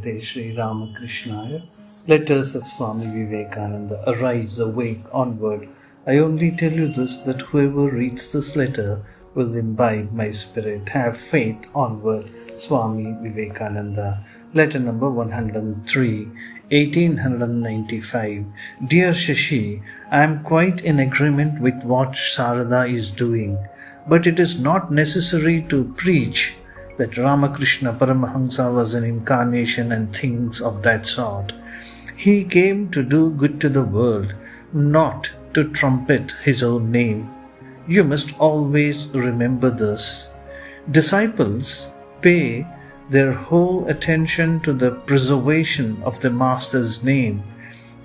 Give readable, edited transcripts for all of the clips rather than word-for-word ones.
Bhagavate Sri Ramakrishna. Letters of Swami Vivekananda. Arise, awake, onward. I only tell you this, that whoever reads this letter will imbibe my spirit. Have faith, onward. Swami Vivekananda. Letter number 103, 1895. Dear Shashi, I am quite in agreement with what Sarada is doing, but it is not necessary to preach that Ramakrishna Paramahamsa was an incarnation and things of that sort. He came to do good to the world, not to trumpet his own name. You must always remember this. Disciples pay their whole attention to the preservation of the Master's name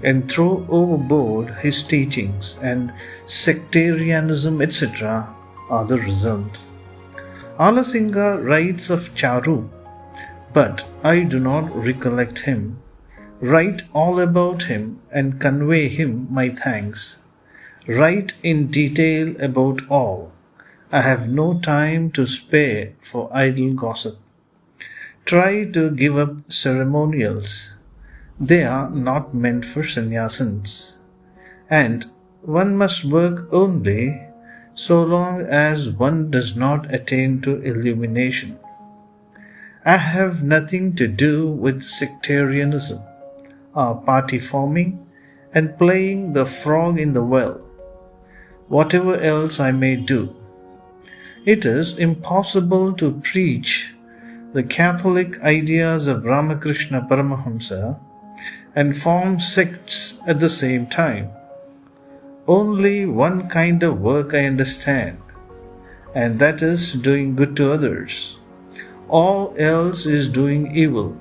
and throw overboard his teachings, and sectarianism, etc. are the result. Alasinga writes of Charu, but I do not recollect him. Write all about him and convey him my thanks. Write in detail about all. I have no time to spare for idle gossip. Try to give up ceremonials. They are not meant for sannyasins. And one must work only so long as one does not attain to illumination. I have nothing to do with sectarianism, or party forming, and playing the frog in the well. Whatever else I may do, it is impossible to preach the Catholic ideas of Ramakrishna Paramahamsa and form sects at the same time. Only one kind of work I understand, and that is doing good to others. All else is doing evil.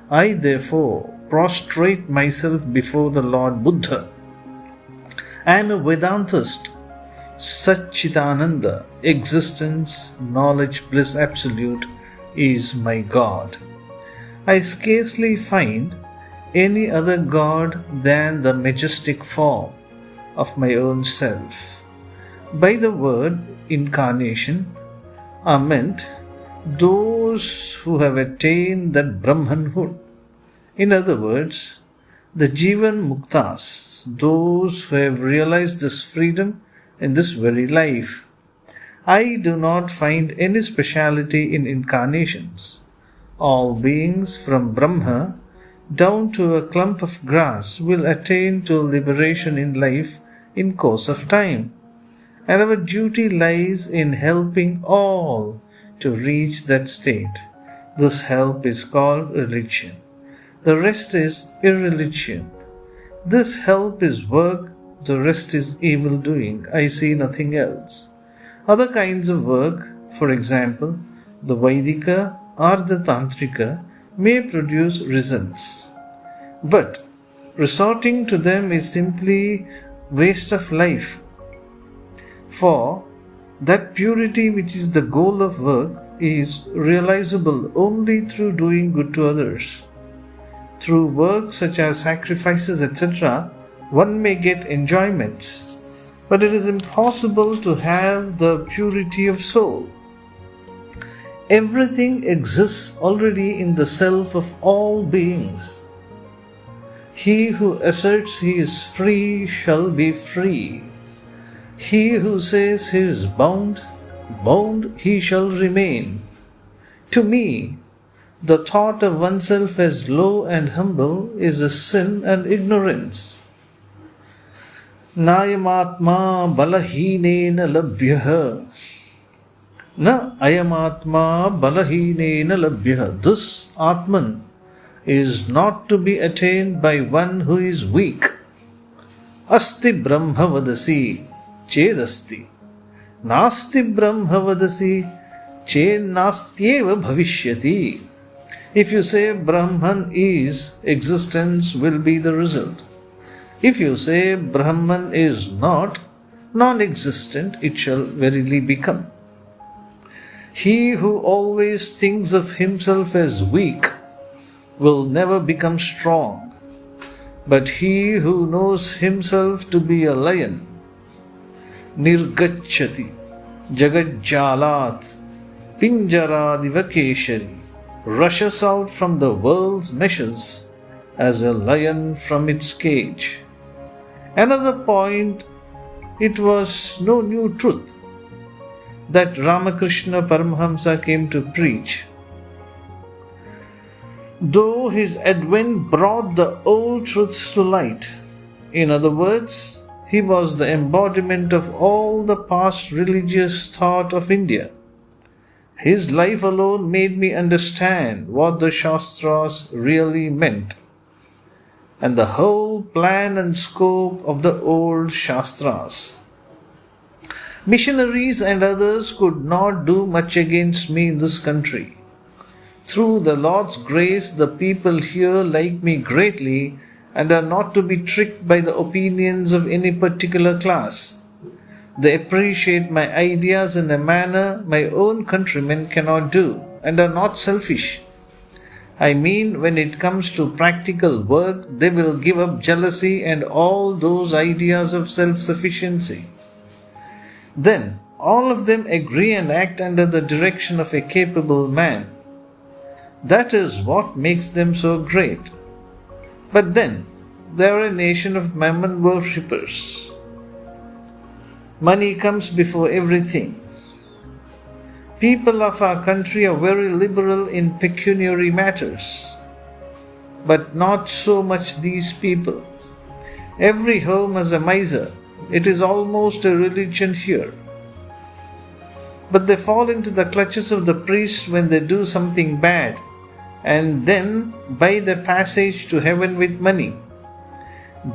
I therefore prostrate myself before the Lord Buddha. I am a Vedantist. Satyeshananda, existence, knowledge, bliss absolute, is my God. I scarcely find any other God than the majestic form of my own self. By the word incarnation are meant those who have attained that Brahmanhood. In other words, the Jivan Muktas, those who have realized this freedom in this very life. I do not find any speciality in incarnations. All beings from Brahma down to a clump of grass will attain to liberation in life in course of time, and our duty lies in helping all to reach that state. This help is called religion. The rest is irreligion. This help is work, the rest is evil doing. I see nothing else. Other kinds of work, for example, the Vaidika or the Tantrika, may produce results, but resorting to them is simply waste of life. For that purity which is the goal of work is realizable only through doing good to others. Through work such as sacrifices, etc., one may get enjoyments, but it is impossible to have the purity of soul. Everything exists already in the self of all beings. He who asserts he is free shall be free. He who says he is bound, bound he shall remain. To me, the thought of oneself as low and humble is a sin and ignorance. Nayamatma balahinena labhyaha. Na ayamatma balahinena labhyaha. This Atman is not to be attained by one who is weak. Asti brahma vadasi chedasti. Nasti brahma vadasi chenastyeva bhavishyati. If you say Brahman is, existence will be the result. If you say Brahman is not, non-existent it shall verily become. He who always thinks of himself as weak will never become strong, but he who knows himself to be a lion, nirgacchati, jagajjalat, pinjaradiva keshari, rushes out from the world's meshes as a lion from its cage. Another point, it was no new truth that Ramakrishna Paramahamsa came to preach. Though his advent brought the old truths to light, in other words, he was the embodiment of all the past religious thought of India. His life alone made me understand what the Shastras really meant, and the whole plan and scope of the old Shastras. Missionaries and others could not do much against me in this country. Through the Lord's grace, the people here like me greatly and are not to be tricked by the opinions of any particular class. They appreciate my ideas in a manner my own countrymen cannot do and are not selfish. I mean, when it comes to practical work, they will give up jealousy and all those ideas of self-sufficiency. Then, all of them agree and act under the direction of a capable man. That is what makes them so great. But then, they are a nation of mammon worshippers. Money comes before everything. People of our country are very liberal in pecuniary matters, but not so much these people. Every home has a miser. It is almost a religion here. But they fall into the clutches of the priest when they do something bad, and then buy the passage to heaven with money.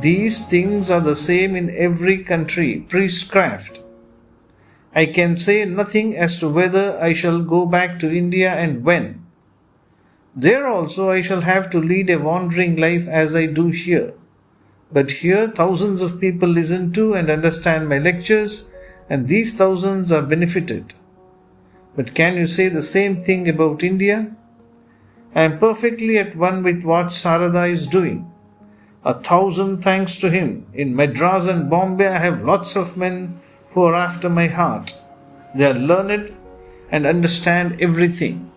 These things are the same in every country, priestcraft. I can say nothing as to whether I shall go back to India and when. There also I shall have to lead a wandering life as I do here. But here thousands of people listen to and understand my lectures, and these thousands are benefited. But can you say the same thing about India? I am perfectly at one with what Sarada is doing. 1,000 thanks to him. In Madras and Bombay I have lots of men who are after my heart. They are learned and understand everything.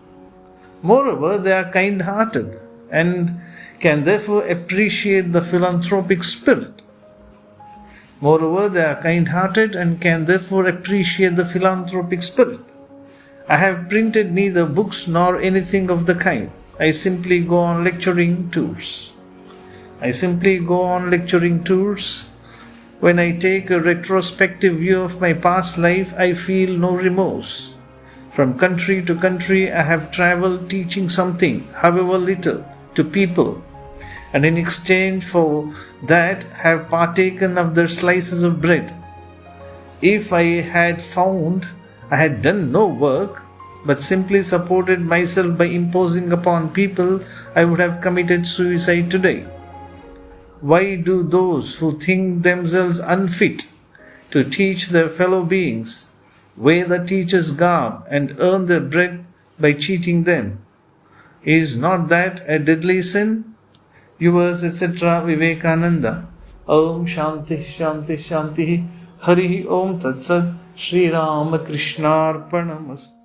Moreover, they are kind-hearted and can therefore appreciate the philanthropic spirit. I have printed neither books nor anything of the kind. I simply go on lecturing tours. When I take a retrospective view of my past life, I feel no remorse. From country to country, I have travelled teaching something, however little, to people, and in exchange for that have partaken of their slices of bread. If I had found I had done no work, but simply supported myself by imposing upon people, I would have committed suicide today. Why do those who think themselves unfit to teach their fellow beings wear the teacher's garb and earn their bread by cheating them? Is not that a deadly sin? Yours, etc. Vivekananda. Om Shanti Shanti Shanti. Hari Om Tat Sat. Sri Ramakrishna Arpanamastu.